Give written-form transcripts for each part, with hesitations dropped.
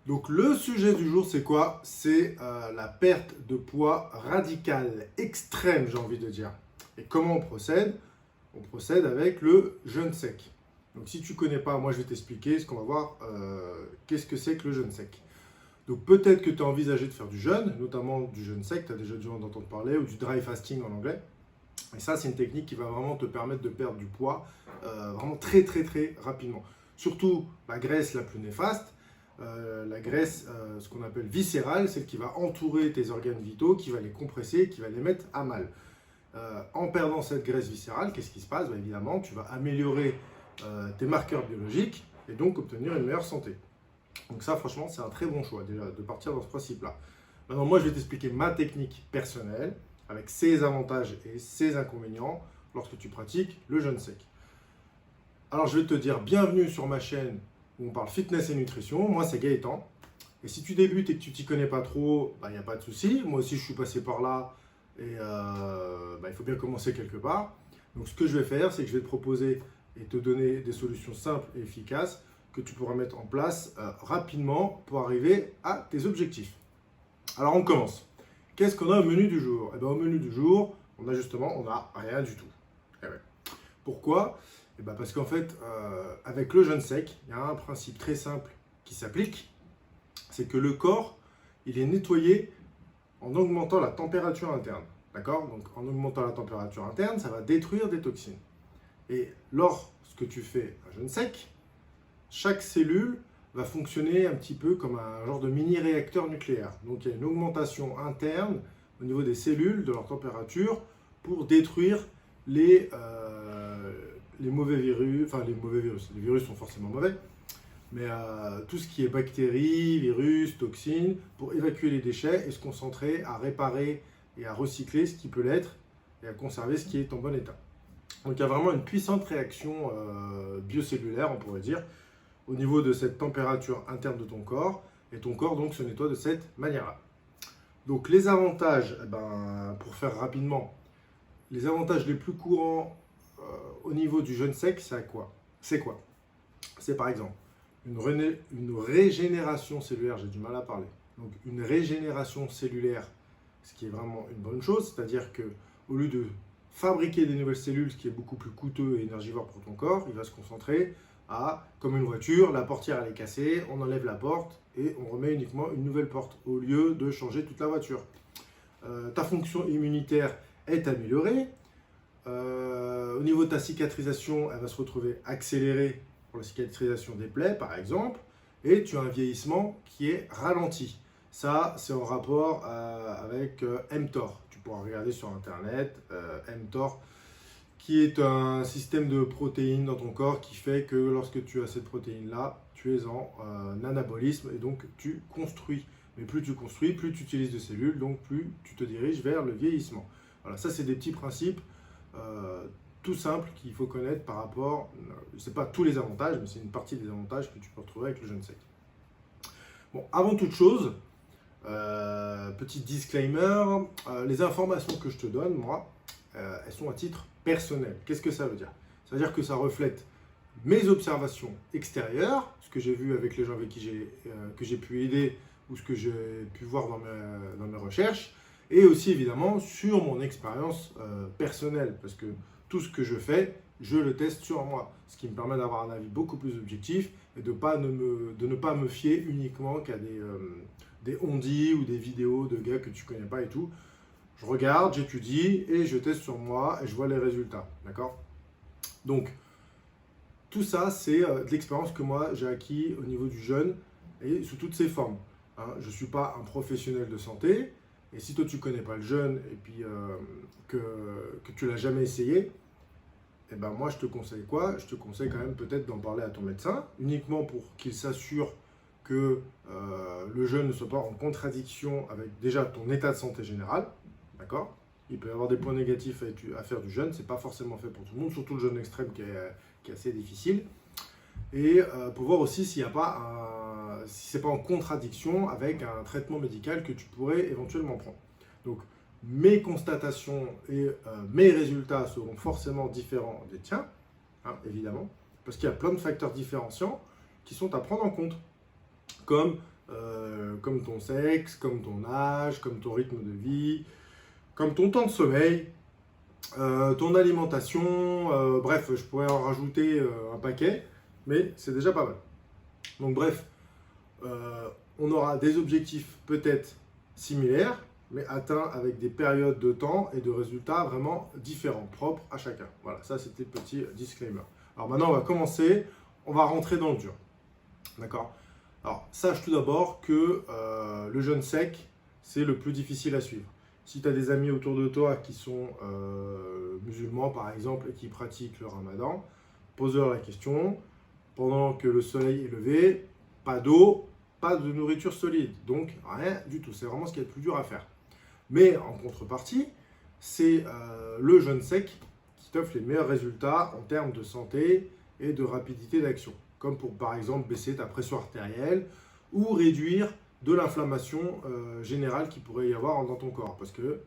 Donc le sujet du jour, c'est quoi? C'est la perte de poids radicale, extrême, j'ai envie de dire. Et comment on procède? On procède avec le jeûne sec. Donc si tu ne connais pas, moi je vais t'expliquer ce qu'on va voir, qu'est-ce que c'est que le jeûne sec. Donc peut-être que tu as envisagé de faire du jeûne, notamment du jeûne sec, tu as déjà dû en entendre parler, ou du dry fasting en anglais. Et ça, c'est une technique qui va vraiment te permettre de perdre du poids vraiment très très très rapidement. Surtout la graisse la plus néfaste, la graisse, ce qu'on appelle viscérale, celle qui va entourer tes organes vitaux, qui va les compresser, qui va les mettre à mal. En perdant cette graisse viscérale, qu'est-ce qui se passe? Évidemment, tu vas améliorer tes marqueurs biologiques et donc obtenir une meilleure santé. Donc ça, franchement, c'est un très bon choix déjà de partir dans ce principe-là. Maintenant, moi, je vais t'expliquer ma technique personnelle avec ses avantages et ses inconvénients lorsque tu pratiques le jeûne sec. Alors, je vais te dire bienvenue sur ma chaîne où on parle fitness et nutrition. Moi, c'est Gaëtan. Et si tu débutes et que tu t'y connais pas trop, il n'y a pas de souci. Moi aussi, je suis passé par là et il faut bien commencer quelque part. Donc, ce que je vais faire, c'est que je vais te proposer et te donner des solutions simples et efficaces que tu pourras mettre en place rapidement pour arriver à tes objectifs. Alors, on commence. Qu'est-ce qu'on a au menu du jour? Au menu du jour, on n'a rien du tout. Eh ouais. Pourquoi? Parce qu'en fait, avec le jeûne sec, il y a un principe très simple qui s'applique, c'est que le corps, il est nettoyé en augmentant la température interne. D'accord? Donc en augmentant la température interne, ça va détruire des toxines. Et lorsque tu fais un jeûne sec, chaque cellule va fonctionner un petit peu comme un genre de mini-réacteur nucléaire. Donc il y a une augmentation interne au niveau des cellules, de leur température, pour détruire les mauvais virus, les virus sont forcément mauvais, mais tout ce qui est bactéries, virus, toxines, pour évacuer les déchets et se concentrer à réparer et à recycler ce qui peut l'être et à conserver ce qui est en bon état. Donc il y a vraiment une puissante réaction biocellulaire, on pourrait dire, au niveau de cette température interne de ton corps, et ton corps donc se nettoie de cette manière-là. Donc les avantages, pour faire rapidement, les avantages les plus courants au niveau du jeûne sec, c'est quoi? C'est par exemple une régénération cellulaire, j'ai du mal à parler. Donc une régénération cellulaire, ce qui est vraiment une bonne chose, c'est-à-dire que au lieu de fabriquer des nouvelles cellules, ce qui est beaucoup plus coûteux et énergivore pour ton corps, il va se concentrer à, comme une voiture, la portière elle est cassée, on enlève la porte et on remet uniquement une nouvelle porte au lieu de changer toute la voiture. Ta fonction immunitaire est améliorée. Au niveau de ta cicatrisation, elle va se retrouver accélérée pour la cicatrisation des plaies, par exemple, et tu as un vieillissement qui est ralenti. Ça, c'est en rapport avec mTOR. Tu pourras regarder sur Internet, mTOR, qui est un système de protéines dans ton corps qui fait que lorsque tu as cette protéine-là, tu es en anabolisme et donc tu construis. Mais plus tu construis, plus tu utilises de cellules, donc plus tu te diriges vers le vieillissement. Voilà, ça c'est des petits principes tout simples qu'il faut connaître par rapport, c'est pas tous les avantages, mais c'est une partie des avantages que tu peux retrouver avec le jeûne sec. Bon, avant toute chose, petit disclaimer, les informations que je te donne, moi, elles sont à titre personnel. Qu'est-ce que ça veut dire? Ça veut dire que ça reflète mes observations extérieures, ce que j'ai vu avec les gens avec qui que j'ai pu aider ou ce que j'ai pu voir dans mes recherches, et aussi évidemment sur mon expérience personnelle, parce que tout ce que je fais, je le teste sur moi, ce qui me permet d'avoir un avis beaucoup plus objectif et de ne pas me fier uniquement qu'à des on-dit ou des vidéos de gars que tu connais pas et tout. Je regarde, j'étudie et je teste sur moi et je vois les résultats, d'accord? Donc, tout ça, c'est de l'expérience que moi j'ai acquis au niveau du jeûne et sous toutes ses formes. Hein. Je ne suis pas un professionnel de santé et si toi tu ne connais pas le jeûne et puis que tu l'as jamais essayé, moi je te conseille quoi? Je te conseille quand même peut-être d'en parler à ton médecin, uniquement pour qu'il s'assure que le jeûne ne soit pas en contradiction avec déjà ton état de santé général. D'accord? Il peut y avoir des points négatifs à faire du jeûne, c'est pas forcément fait pour tout le monde, surtout le jeûne extrême qui est assez difficile. Et pour voir aussi s'il n'y a pas si c'est pas en contradiction avec un traitement médical que tu pourrais éventuellement prendre. Donc mes constatations et mes résultats seront forcément différents des tiens, hein, évidemment, parce qu'il y a plein de facteurs différenciants qui sont à prendre en compte, comme comme ton sexe, comme ton âge, comme ton rythme de vie, comme ton temps de sommeil, ton alimentation, bref, je pourrais en rajouter un paquet, mais c'est déjà pas mal. Donc bref, on aura des objectifs peut-être similaires, mais atteints avec des périodes de temps et de résultats vraiment différents, propres à chacun. Voilà, ça c'était le petit disclaimer. Alors maintenant, on va commencer, on va rentrer dans le dur. D'accord? Alors, sache tout d'abord que le jeûne sec, c'est le plus difficile à suivre. Si tu as des amis autour de toi qui sont musulmans, par exemple, et qui pratiquent le ramadan, pose-leur la question, pendant que le soleil est levé, pas d'eau, pas de nourriture solide, donc rien du tout. C'est vraiment ce qui est le plus dur à faire. Mais en contrepartie, c'est le jeûne sec qui t'offre les meilleurs résultats en termes de santé et de rapidité d'action, comme pour par exemple baisser ta pression artérielle ou réduire de l'inflammation générale qui pourrait y avoir dans ton corps. Parce que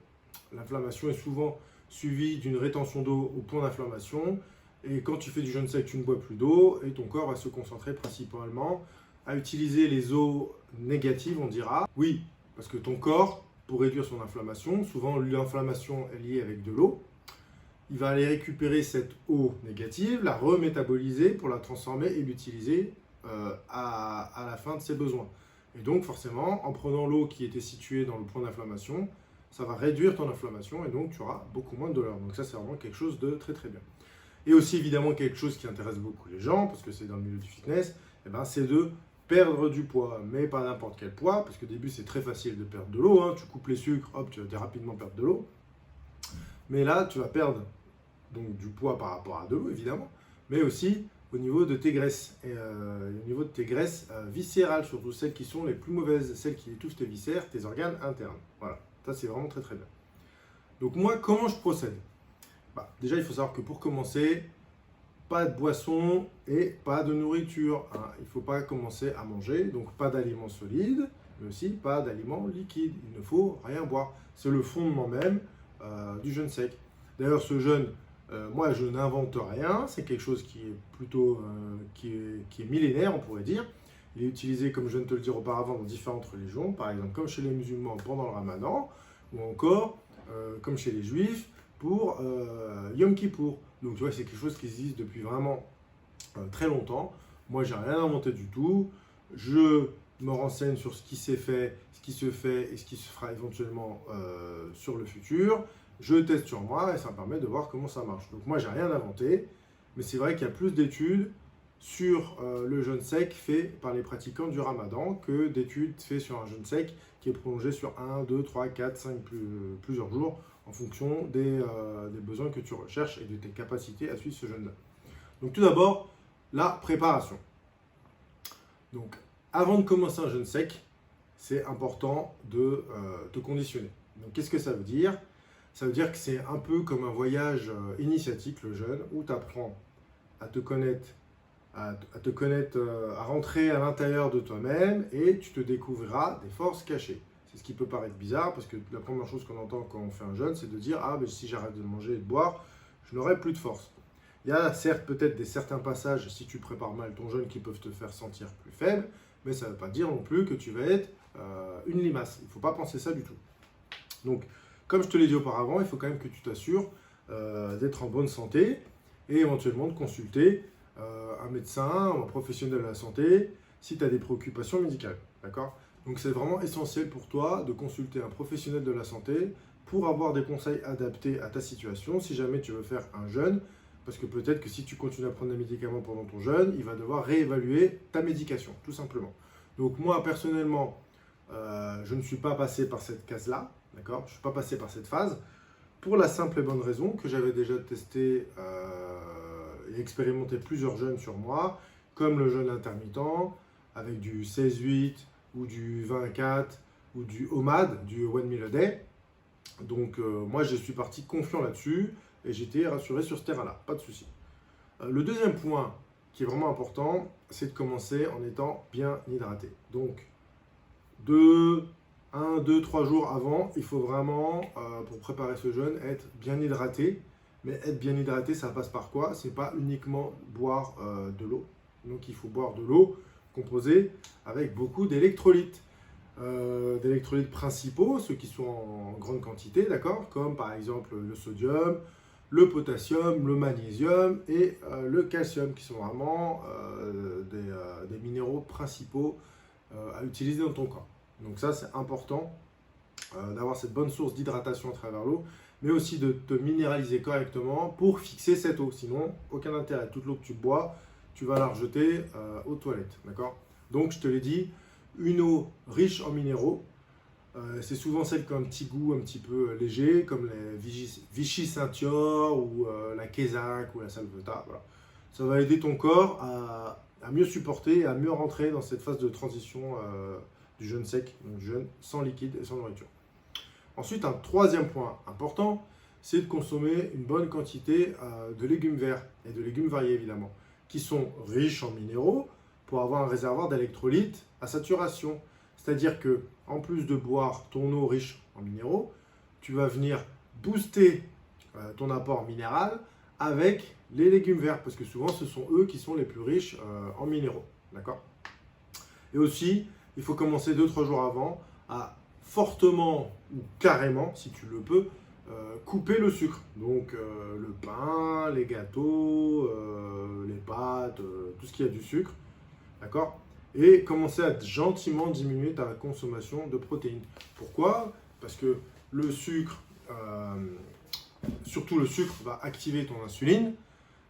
l'inflammation est souvent suivie d'une rétention d'eau au point d'inflammation. Et quand tu fais du jeûne sec, tu ne bois plus d'eau et ton corps va se concentrer principalement à utiliser les eaux négatives, on dira. Oui, parce que ton corps, pour réduire son inflammation, souvent l'inflammation est liée avec de l'eau, il va aller récupérer cette eau négative, la remétaboliser pour la transformer et l'utiliser à la fin de ses besoins. Et donc forcément, en prenant l'eau qui était située dans le point d'inflammation, ça va réduire ton inflammation et donc tu auras beaucoup moins de douleur. Donc ça, c'est vraiment quelque chose de très très bien. Et aussi évidemment quelque chose qui intéresse beaucoup les gens, parce que c'est dans le milieu du fitness, eh ben, c'est de perdre du poids, mais pas n'importe quel poids, parce qu'au début c'est très facile de perdre de l'eau, hein. Tu coupes les sucres, hop, tu vas rapidement perdre de l'eau. Mais là, tu vas perdre donc, du poids par rapport à de l'eau, évidemment, mais aussi au niveau de tes graisses, et au niveau de tes graisses viscérales, surtout celles qui sont les plus mauvaises, celles qui étouffent tes viscères, tes organes internes. Voilà, ça c'est vraiment très très bien. Donc moi, comment je procède? Déjà, il faut savoir que pour commencer, pas de boisson et pas de nourriture. Hein. Il ne faut pas commencer à manger, donc pas d'aliments solides, mais aussi pas d'aliments liquides. Il ne faut rien boire. C'est le fondement même du jeûne sec. D'ailleurs, ce jeûne, moi, je n'invente rien. C'est quelque chose qui est plutôt qui est millénaire, on pourrait dire. Il est utilisé, comme je viens de te le dire auparavant, dans différentes religions. Par exemple, comme chez les musulmans pendant le ramadan, ou encore comme chez les juifs, pour Yom Kippour. Donc tu vois, c'est quelque chose qui existe depuis vraiment très longtemps. Moi, j'ai rien inventé du tout. Je me renseigne sur ce qui s'est fait, ce qui se fait et ce qui se fera éventuellement sur le futur. Je teste sur moi et ça me permet de voir comment ça marche. Donc moi, j'ai rien inventé, mais c'est vrai qu'il y a plus d'études sur le jeûne sec fait par les pratiquants du ramadan que d'études faites sur un jeûne sec qui est prolongé sur 1, 2, 3, 4, 5, plusieurs jours en fonction des besoins que tu recherches et de tes capacités à suivre ce jeûne-là. Donc tout d'abord, la préparation. Donc avant de commencer un jeûne sec, c'est important de te conditionner. Donc qu'est-ce que ça veut dire? Ça veut dire que c'est un peu comme un voyage initiatique, le jeûne, où tu apprends à te connaître, à rentrer à l'intérieur de toi-même et tu te découvriras des forces cachées. C'est ce qui peut paraître bizarre parce que la première chose qu'on entend quand on fait un jeûne, c'est de dire « Ah, mais si j'arrête de manger et de boire, je n'aurai plus de force ». Il y a certes peut-être certains passages, si tu prépares mal ton jeûne, qui peuvent te faire sentir plus faible, mais ça ne veut pas dire non plus que tu vas être une limace. Il ne faut pas penser ça du tout. Donc, comme je te l'ai dit auparavant, il faut quand même que tu t'assures d'être en bonne santé et éventuellement de consulter un médecin, un professionnel de la santé, si tu as des préoccupations médicales. D'accord ? Donc c'est vraiment essentiel pour toi de consulter un professionnel de la santé pour avoir des conseils adaptés à ta situation si jamais tu veux faire un jeûne. Parce que peut-être que si tu continues à prendre des médicaments pendant ton jeûne, il va devoir réévaluer ta médication, tout simplement. Donc moi, personnellement, je ne suis pas passé par cette case-là, d'accord ? Je ne suis pas passé par cette phase, pour la simple et bonne raison que j'avais déjà testé et expérimenté plusieurs jeûnes sur moi, comme le jeûne intermittent, avec du 16-8, ou du 24, ou du OMAD, du One Meal a Day. Donc moi, je suis parti confiant là-dessus, et j'étais rassuré sur ce terrain-là, pas de souci. Le deuxième point qui est vraiment important, c'est de commencer en étant bien hydraté. Donc, 1, 2, 3 jours avant, il faut vraiment, pour préparer ce jeûne, être bien hydraté. Mais être bien hydraté, ça passe par quoi? C'est pas uniquement boire de l'eau. Donc, il faut boire de l'eau composé avec beaucoup d'électrolytes. D'électrolytes principaux, ceux qui sont en grande quantité, d'accord, comme par exemple le sodium, le potassium, le magnésium et le calcium, qui sont vraiment des minéraux principaux à utiliser dans ton corps. Donc ça, c'est important d'avoir cette bonne source d'hydratation à travers l'eau, mais aussi de te minéraliser correctement pour fixer cette eau. Sinon, aucun intérêt. Toute l'eau que tu bois, tu vas la rejeter aux toilettes, d'accord? Donc, je te l'ai dit, une eau riche en minéraux, c'est souvent celle qui a un petit goût un petit peu léger, comme les Vichy Saint-Thior ou la Kézak ou la Salvetat. Voilà. Ça va aider ton corps à mieux supporter et à mieux rentrer dans cette phase de transition du jeûne sec, donc du jeûne sans liquide et sans nourriture. Ensuite, un troisième point important, c'est de consommer une bonne quantité de légumes verts et de légumes variés évidemment, qui sont riches en minéraux pour avoir un réservoir d'électrolytes à saturation. C'est-à-dire que en plus de boire ton eau riche en minéraux, tu vas venir booster ton apport minéral avec les légumes verts, parce que souvent ce sont eux qui sont les plus riches en minéraux. D'accord? Et aussi, il faut commencer 2-3 jours avant à fortement ou carrément, si tu le peux, couper le sucre. Donc le pain, les gâteaux, les pâtes, tout ce qui a du sucre. D'accord? Et commencer à gentiment diminuer ta consommation de protéines. Pourquoi? Parce que le sucre, surtout le sucre, va activer ton insuline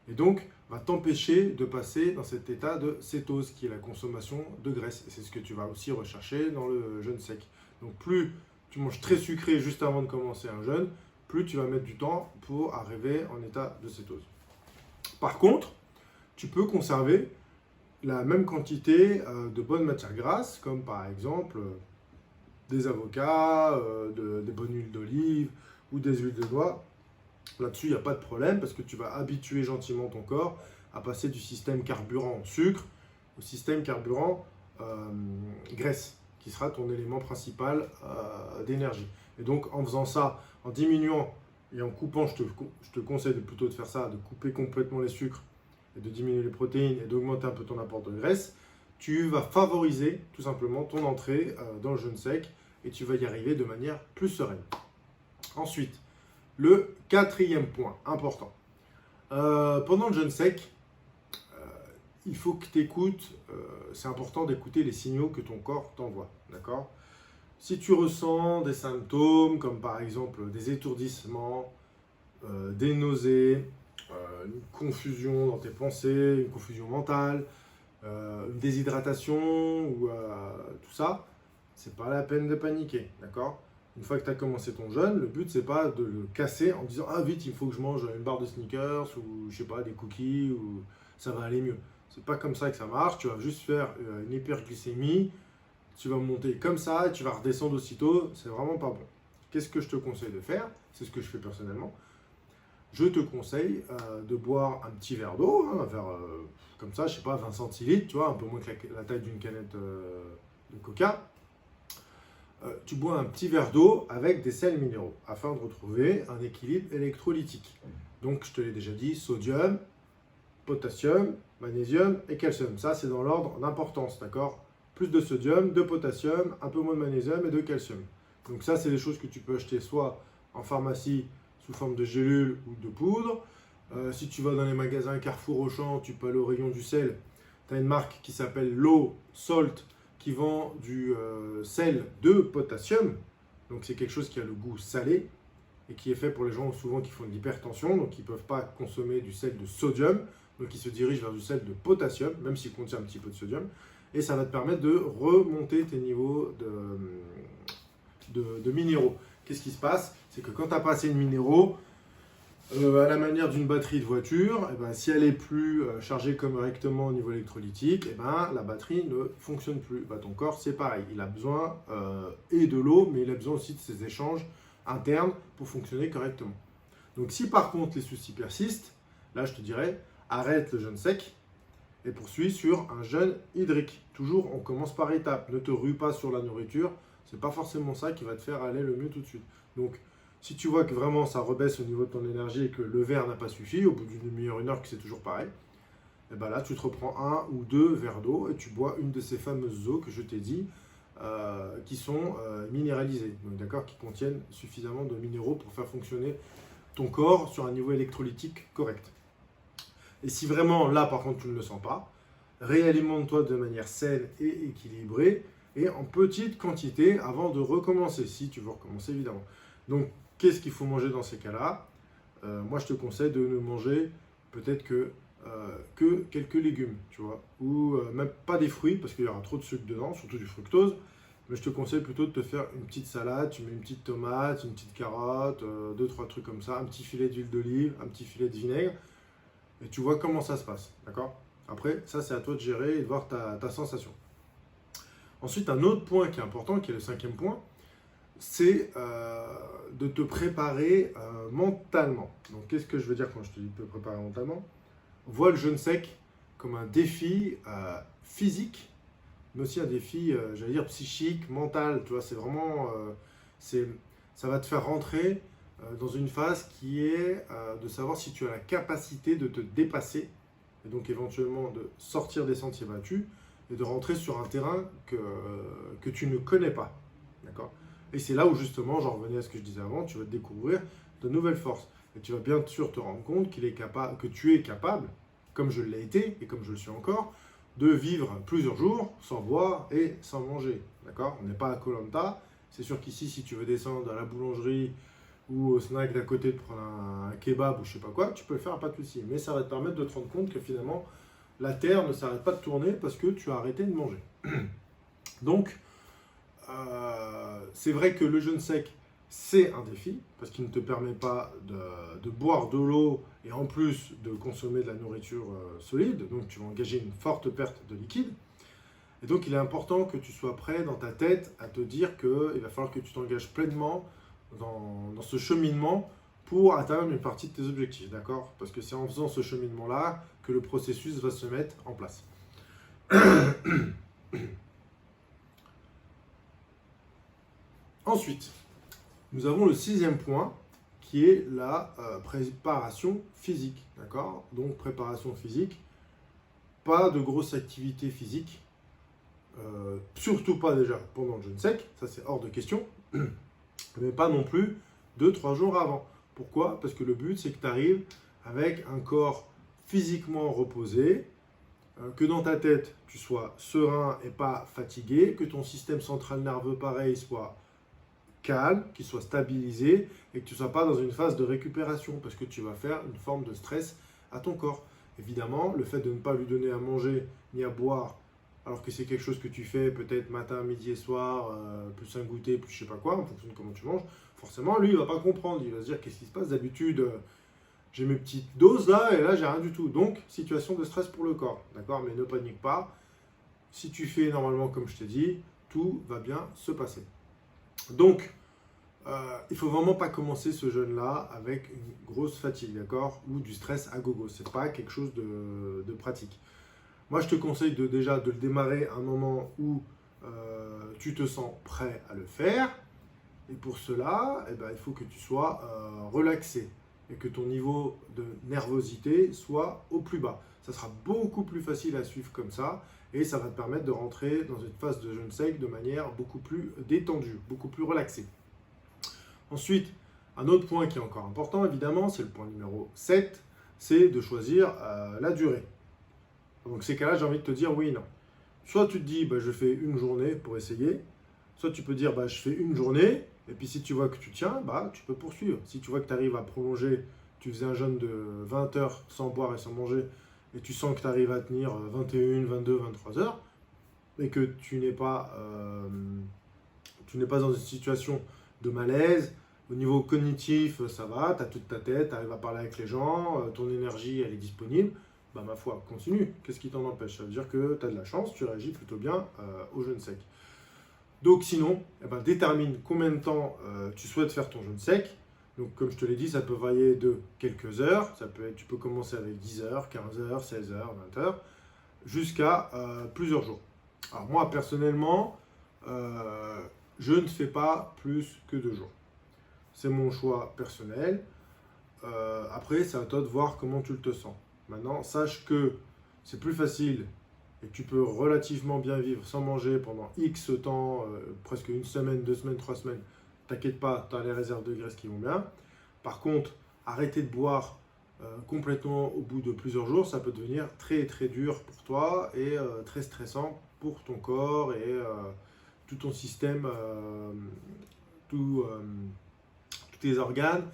et donc va t'empêcher de passer dans cet état de cétose qui est la consommation de graisse. Et c'est ce que tu vas aussi rechercher dans le jeûne sec. Donc plus tu manges très sucré juste avant de commencer un jeûne, plus tu vas mettre du temps pour arriver en état de cétose. Par contre, tu peux conserver la même quantité de bonnes matières grasses, comme par exemple des avocats, des bonnes huiles d'olive ou des huiles de noix. Là-dessus, il n'y a pas de problème parce que tu vas habituer gentiment ton corps à passer du système carburant sucre au système carburant graisse, qui sera ton élément principal d'énergie. Et donc, en faisant ça, en diminuant et en coupant, je te conseille plutôt de faire ça, de couper complètement les sucres et de diminuer les protéines et d'augmenter un peu ton apport de graisse, tu vas favoriser tout simplement ton entrée dans le jeûne sec et tu vas y arriver de manière plus sereine. Ensuite, le quatrième point important. Pendant le jeûne sec, il faut que tu écoutes, c'est important d'écouter les signaux que ton corps t'envoie, d'accord? Si tu ressens des symptômes comme par exemple des étourdissements, des nausées, une confusion dans tes pensées, une confusion mentale, une déshydratation ou tout ça, c'est pas la peine de paniquer, d'accord? Une fois que tu as commencé ton jeûne, le but c'est pas de le casser en disant ah vite il faut que je mange une barre de Snickers ou je sais pas des cookies ou ça va aller mieux. C'est pas comme ça que ça marche, tu vas juste faire une hyperglycémie, tu vas monter comme ça et tu vas redescendre aussitôt, c'est vraiment pas bon. Qu'est-ce que je te conseille de faire? C'est ce que je fais personnellement. Je te conseille de boire un petit verre d'eau, un verre comme ça, je sais pas, 20 centilitres, tu vois, un peu moins que la taille d'une canette de coca. Tu bois un petit verre d'eau avec des sels minéraux afin de retrouver un équilibre électrolytique. Donc, je te l'ai déjà dit, sodium, potassium, magnésium et calcium. Ça, c'est dans l'ordre d'importance, d'accord? Plus de sodium, de potassium, un peu moins de magnésium et de calcium. Donc ça, c'est des choses que tu peux acheter soit en pharmacie sous forme de gélule ou de poudre. Si tu vas dans les magasins Carrefour, Auchan, tu peux aller au rayon du sel. Tu as une marque qui s'appelle Low Salt qui vend du sel de potassium. Donc c'est quelque chose qui a le goût salé et qui est fait pour les gens souvent qui font de l'hypertension, donc qui ne peuvent pas consommer du sel de sodium. Donc ils se dirigent vers du sel de potassium, même s'il contient un petit peu de sodium. Et ça va te permettre de remonter tes niveaux de minéraux. Qu'est-ce qui se passe? C'est que quand tu n'as pas assez de minéraux, à la manière d'une batterie de voiture, eh ben, si elle est plus chargée correctement au niveau électrolytique, eh ben, la batterie ne fonctionne plus. Ben, ton corps, c'est pareil. Il a besoin et de l'eau, mais il a besoin aussi de ces échanges internes pour fonctionner correctement. Donc si par contre les soucis persistent, là je te dirais, arrête le jeûne sec et poursuis sur un jeûne hydrique. Toujours, on commence par étapes. Ne te rue pas sur la nourriture. C'est pas forcément ça qui va te faire aller le mieux tout de suite. Donc, si tu vois que vraiment ça rebaisse au niveau de ton énergie et que le verre n'a pas suffi, au bout d'une demi-heure, une heure, que c'est toujours pareil, et ben là, tu te reprends 1 ou 2 verres d'eau et tu bois une de ces fameuses eaux que je t'ai dit, qui sont minéralisées, donc d'accord, qui contiennent suffisamment de minéraux pour faire fonctionner ton corps sur un niveau électrolytique correct. Et si vraiment là, par contre, tu ne le sens pas, réalimente-toi de manière saine et équilibrée et en petite quantité avant de recommencer, si tu veux recommencer évidemment. Donc, qu'est-ce qu'il faut manger dans ces cas-là? Moi, je te conseille de ne manger peut-être que quelques légumes, tu vois, ou même pas des fruits parce qu'il y aura trop de sucre dedans, surtout du fructose. Mais je te conseille plutôt de te faire une petite salade, tu mets une petite tomate, une petite carotte, 2-3 trucs comme ça, un petit filet d'huile d'olive, un petit filet de vinaigre, et tu vois comment ça se passe, d'accord? Après, ça c'est à toi de gérer et de voir ta sensation. Ensuite, un autre point qui est important, qui est le 5e point, c'est de te préparer mentalement. Donc, qu'est-ce que je veux dire quand je te dis de te préparer mentalement? Vois le jeûne sec comme un défi physique, mais aussi un défi, j'allais dire, psychique, mental. Tu vois, c'est vraiment, ça va te faire rentrer dans une phase qui est de savoir si tu as la capacité de te dépasser, et donc éventuellement de sortir des sentiers battus, et de rentrer sur un terrain que tu ne connais pas. D'accord? Et c'est là où justement, j'en revenais à ce que je disais avant, tu vas découvrir de nouvelles forces. Et tu vas bien sûr te rendre compte que tu es capable, comme je l'ai été et comme je le suis encore, de vivre plusieurs jours sans boire et sans manger. D'accord? On n'est pas à Koh Lanta. C'est sûr qu'ici, si tu veux descendre à la boulangerie ou au snack d'à côté de prendre un kebab ou je sais pas quoi, tu peux le faire, pas de souci. Mais ça va te permettre de te rendre compte que finalement, la Terre ne s'arrête pas de tourner parce que tu as arrêté de manger. Donc, c'est vrai que le jeûne sec, c'est un défi, parce qu'il ne te permet pas de boire de l'eau et en plus de consommer de la nourriture solide, donc tu vas engager une forte perte de liquide. Et donc il est important que tu sois prêt dans ta tête à te dire qu'il va falloir que tu t'engages pleinement dans ce cheminement pour atteindre une partie de tes objectifs, d'accord? Parce que c'est en faisant ce cheminement-là que le processus va se mettre en place. Ensuite, nous avons le 6e point qui est la préparation physique, d'accord? Donc préparation physique, pas de grosse activité physique, surtout pas déjà pendant le jeûne sec, ça c'est hors de question, mais pas non plus 2-3 jours avant. Pourquoi? Parce que le but c'est que tu arrives avec un corps physiquement reposé, que dans ta tête tu sois serein et pas fatigué, que ton système central nerveux pareil soit calme, qu'il soit stabilisé et que tu ne sois pas dans une phase de récupération parce que tu vas faire une forme de stress à ton corps. Évidemment, le fait de ne pas lui donner à manger ni à boire alors que c'est quelque chose que tu fais peut-être matin, midi et soir, plus un goûter, plus je sais pas quoi, en fonction de comment tu manges, forcément lui il va pas comprendre, il va se dire qu'est-ce qui se passe d'habitude, j'ai mes petites doses là et là j'ai rien du tout. Donc situation de stress pour le corps, d'accord? Mais ne panique pas, si tu fais normalement comme je t'ai dit, tout va bien se passer. Donc, il ne faut vraiment pas commencer ce jeûne-là avec une grosse fatigue, d'accord? Ou du stress à gogo. Ce n'est pas quelque chose de pratique. Moi, je te conseille déjà de le démarrer à un moment où tu te sens prêt à le faire. Et pour cela, eh ben, il faut que tu sois relaxé et que ton niveau de nervosité soit au plus bas. Ça sera beaucoup plus facile à suivre comme ça et ça va te permettre de rentrer dans une phase de jeûne sec de manière beaucoup plus détendue, beaucoup plus relaxée. Ensuite, un autre point qui est encore important, évidemment, c'est le point numéro 7, c'est de choisir la durée. Donc ces cas-là, j'ai envie de te dire oui et non. Soit tu te dis, bah, je fais une journée pour essayer, soit tu peux dire, bah, je fais une journée, et puis si tu vois que tu tiens, bah, tu peux poursuivre. Si tu vois que tu arrives à prolonger, tu faisais un jeûne de 20 heures sans boire et sans manger, et tu sens que tu arrives à tenir 21, 22, 23 heures, et que tu n'es pas dans une situation de malaise, au niveau cognitif, ça va, tu as toute ta tête, tu arrives à parler avec les gens, ton énergie, elle est disponible, bah ma foi, continue. Qu'est-ce qui t'en empêche? Ça veut dire que tu as de la chance, tu réagis plutôt bien au jeûne sec. Donc sinon, eh ben, détermine combien de temps tu souhaites faire ton jeûne sec. Donc comme je te l'ai dit, ça peut varier de quelques heures. Tu peux commencer avec 10 heures, 15 heures, 16 heures, 20 heures, jusqu'à plusieurs jours. Alors moi, personnellement, je ne fais pas plus que 2 jours. C'est mon choix personnel. Après, c'est à toi de voir comment tu te sens. Maintenant, sache que c'est plus facile et tu peux relativement bien vivre sans manger pendant X temps, presque une semaine, 2 semaines, 3 semaines, t'inquiète pas, tu as les réserves de graisse qui vont bien. Par contre, arrêter de boire complètement au bout de plusieurs jours, ça peut devenir très très dur pour toi et très stressant pour ton corps et tout ton système, tous tes organes,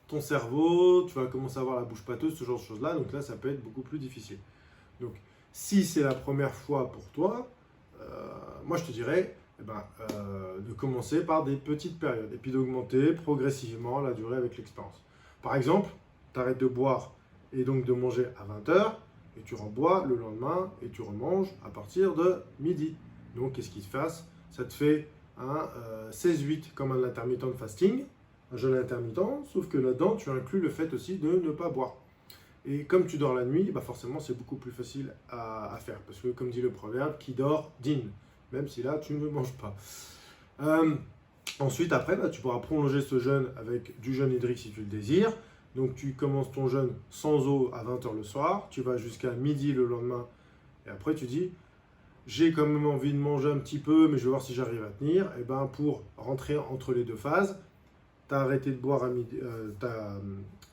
ton cerveau, tu vas commencer à avoir la bouche pâteuse, ce genre de choses-là. Donc là, ça peut être beaucoup plus difficile. Donc, si c'est la première fois pour toi, moi je te dirais de commencer par des petites périodes et puis d'augmenter progressivement la durée avec l'expérience. Par exemple, tu arrêtes de boire et donc de manger à 20 h et tu rebois le lendemain et tu remanges à partir de midi. Donc, qu'est-ce qui se passe? Ça te fait un 16-8 comme un intermittent de fasting, un jeûne intermittent, sauf que là-dedans, tu inclus le fait aussi de ne pas boire. Et comme tu dors la nuit, forcément, c'est beaucoup plus facile à faire. Parce que, comme dit le proverbe, qui dort dîne, même si là, tu ne manges pas. Ensuite, après, tu pourras prolonger ce jeûne avec du jeûne hydrique si tu le désires. Donc, tu commences ton jeûne sans eau à 20 h le soir. Tu vas jusqu'à midi le lendemain. Et après, tu dis, j'ai quand même envie de manger un petit peu, mais je vais voir si j'arrive à tenir. Et pour rentrer entre les deux phases, tu as arrêté de boire à midi, tu as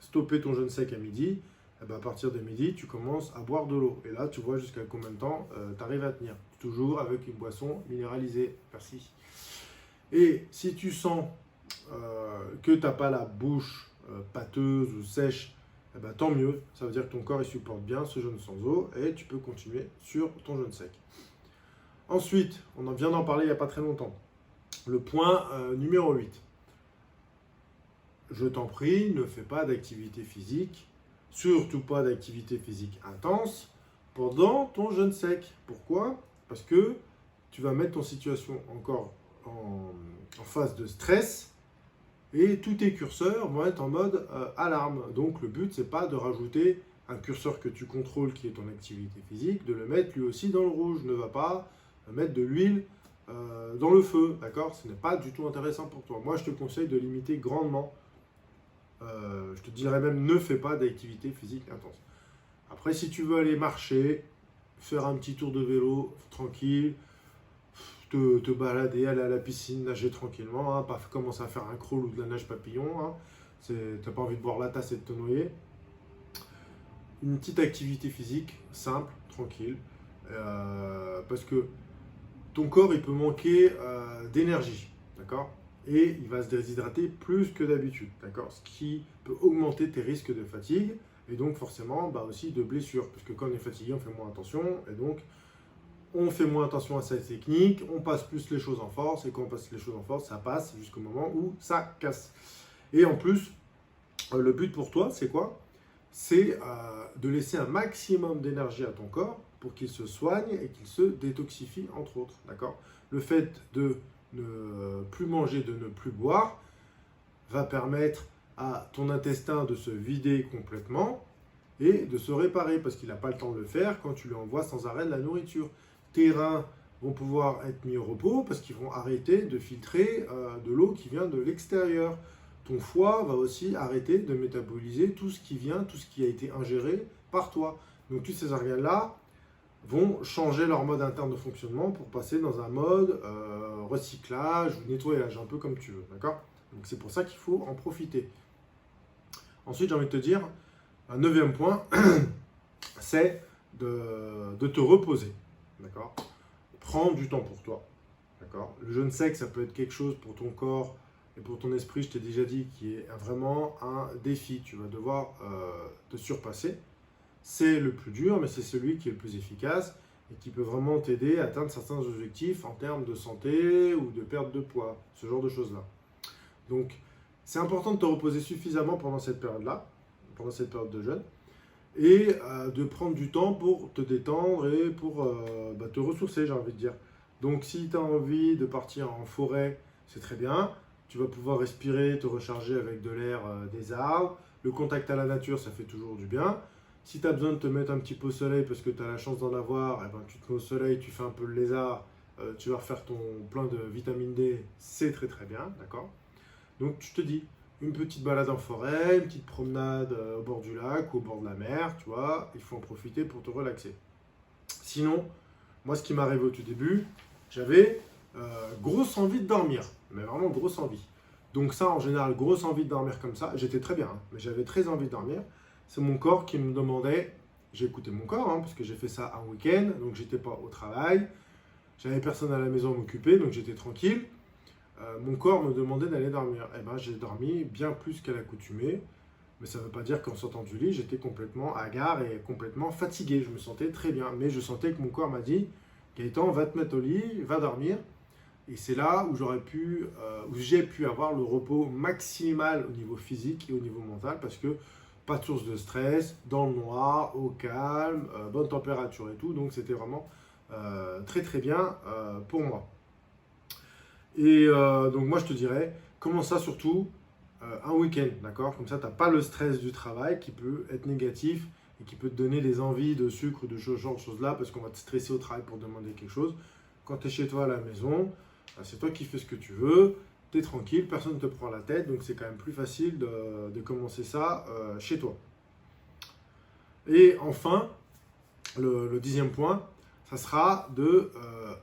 stoppé ton jeûne sec à midi. À partir de midi, tu commences à boire de l'eau. Et là, tu vois jusqu'à combien de temps tu arrives à tenir. Toujours avec une boisson minéralisée. Merci. Et si tu sens que tu n'as pas la bouche pâteuse ou sèche, tant mieux. Ça veut dire que ton corps il supporte bien ce jeûne sans eau et tu peux continuer sur ton jeûne sec. Ensuite, on vient d'en parler il n'y a pas très longtemps. Le point numéro 8. Je t'en prie, ne fais pas d'activité physique, surtout pas d'activité physique intense, pendant ton jeûne sec. Pourquoi? Parce que tu vas mettre ton situation encore en phase de stress et tous tes curseurs vont être en mode alarme. Donc le but, c'est pas de rajouter un curseur que tu contrôles qui est ton activité physique, de le mettre lui aussi dans le rouge. Ne va pas mettre de l'huile dans le feu, d'accord? Ce n'est pas du tout intéressant pour toi. Moi, je te conseille de limiter grandement. Je te dirais même, ne fais pas d'activité physique intense. Après, si tu veux aller marcher, faire un petit tour de vélo tranquille, te balader, aller à la piscine, nager tranquillement, pas commencer à faire un crawl ou de la nage papillon, tu n'as pas envie de boire la tasse et de te noyer. Une petite activité physique, simple, tranquille, parce que ton corps, il peut manquer d'énergie, d'accord? Et il va se déshydrater plus que d'habitude, d'accord? Ce qui peut augmenter tes risques de fatigue et donc forcément aussi de blessures, parce que quand on est fatigué, on fait moins attention et donc on fait moins attention à sa technique, on passe plus les choses en force et quand on passe les choses en force, ça passe jusqu'au moment où ça casse. Et en plus, le but pour toi, c'est quoi? C'est de laisser un maximum d'énergie à ton corps pour qu'il se soigne et qu'il se détoxifie, entre autres, d'accord? Le fait de ne plus manger, de ne plus boire, va permettre à ton intestin de se vider complètement et de se réparer parce qu'il n'a pas le temps de le faire quand tu lui envoies sans arrêt de la nourriture. Tes reins vont pouvoir être mis au repos parce qu'ils vont arrêter de filtrer de l'eau qui vient de l'extérieur. Ton foie va aussi arrêter de métaboliser tout ce qui vient, tout ce qui a été ingéré par toi. Donc tous ces organes-là vont changer leur mode interne de fonctionnement pour passer dans un mode recyclage ou nettoyage, un peu comme tu veux, d'accord? Donc c'est pour ça qu'il faut en profiter. Ensuite, j'ai envie de te dire, un 9e point, c'est de te reposer, d'accord? Prends du temps pour toi, d'accord? Le jeûne sec, ça peut être quelque chose pour ton corps et pour ton esprit, je t'ai déjà dit, qui est vraiment un défi. Tu vas devoir te surpasser. C'est le plus dur, mais c'est celui qui est le plus efficace et qui peut vraiment t'aider à atteindre certains objectifs en termes de santé ou de perte de poids, ce genre de choses-là. Donc, c'est important de te reposer suffisamment pendant cette période-là, pendant cette période de jeûne, et de prendre du temps pour te détendre et pour te ressourcer, j'ai envie de dire. Donc, si tu as envie de partir en forêt, c'est très bien. Tu vas pouvoir respirer, te recharger avec de l'air des arbres. Le contact à la nature, ça fait toujours du bien. Si tu as besoin de te mettre un petit peu au soleil parce que tu as la chance d'en avoir, tu te mets au soleil, tu fais un peu le lézard, tu vas refaire ton plein de vitamine D, c'est très très bien, d'accord? Donc je te dis, une petite balade en forêt, une petite promenade au bord du lac ou au bord de la mer, tu vois, il faut en profiter pour te relaxer. Sinon, moi, ce qui m'arrivait au tout début, j'avais grosse envie de dormir, mais vraiment grosse envie. Donc ça, en général, grosse envie de dormir comme ça, j'étais très bien, hein, mais j'avais très envie de dormir. C'est mon corps qui me demandait, j'ai écouté mon corps, hein, parce que j'ai fait ça un week-end, donc j'étais pas au travail, j'avais personne à la maison à m'occuper, donc j'étais tranquille. Mon corps me demandait d'aller dormir. Et ben, j'ai dormi bien plus qu'à l'accoutumée, mais ça ne veut pas dire qu'en sortant du lit, j'étais complètement hagard et complètement fatigué. Je me sentais très bien, mais je sentais que mon corps m'a dit, Gaëtan, va te mettre au lit, va dormir. Et c'est là où où j'ai pu avoir le repos maximal au niveau physique et au niveau mental, parce que pas de source de stress, dans le noir, au calme, bonne température et tout. Donc c'était vraiment très très bien pour moi. Et donc moi je te dirais, commence ça surtout un week-end, d'accord? Comme ça, tu n'as pas le stress du travail qui peut être négatif et qui peut te donner des envies de sucre, de ce genre de choses-là, parce qu'on va te stresser au travail pour demander quelque chose. Quand tu es chez toi à la maison, c'est toi qui fais ce que tu veux, tu es tranquille, personne ne te prend la tête, donc c'est quand même plus facile de commencer ça chez toi. Et enfin, le 10e point, ça sera de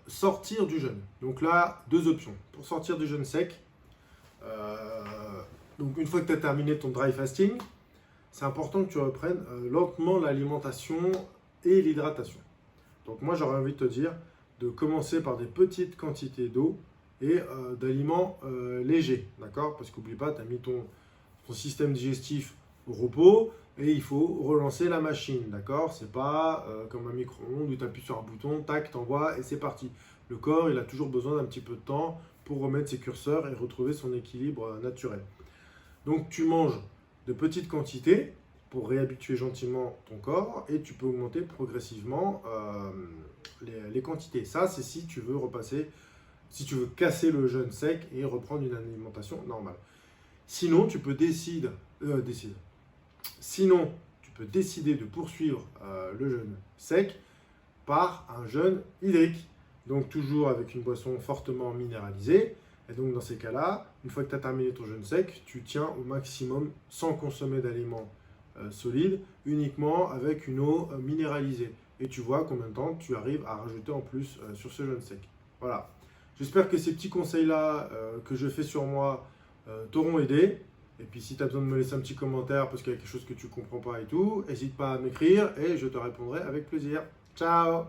sortir du jeûne. Donc là, 2 options. Pour sortir du jeûne sec, donc une fois que tu as terminé ton dry fasting, c'est important que tu reprennes lentement l'alimentation et l'hydratation. Donc moi, j'aurais envie de te dire de commencer par des petites quantités d'eau et d'aliments légers, d'accord? Parce qu'oublie pas, tu as mis ton système digestif au repos et il faut relancer la machine, d'accord? C'est pas comme un micro-ondes où tu appuies sur un bouton, tac, t'envoies et c'est parti. Le corps, il a toujours besoin d'un petit peu de temps pour remettre ses curseurs et retrouver son équilibre naturel. Donc tu manges de petites quantités pour réhabituer gentiment ton corps et tu peux augmenter progressivement les quantités. Ça, c'est si tu veux si tu veux casser le jeûne sec et reprendre une alimentation normale. Sinon, tu peux Sinon, tu peux décider de poursuivre le jeûne sec par un jeûne hydrique. Donc toujours avec une boisson fortement minéralisée. Et donc dans ces cas-là, une fois que tu as terminé ton jeûne sec, tu tiens au maximum sans consommer d'aliments solides, uniquement avec une eau minéralisée. Et tu vois combien de temps tu arrives à rajouter en plus sur ce jeûne sec. Voilà. J'espère que ces petits conseils-là que je fais sur moi t'auront aidé. Et puis si tu as besoin de me laisser un petit commentaire parce qu'il y a quelque chose que tu ne comprends pas et tout, n'hésite pas à m'écrire et je te répondrai avec plaisir. Ciao!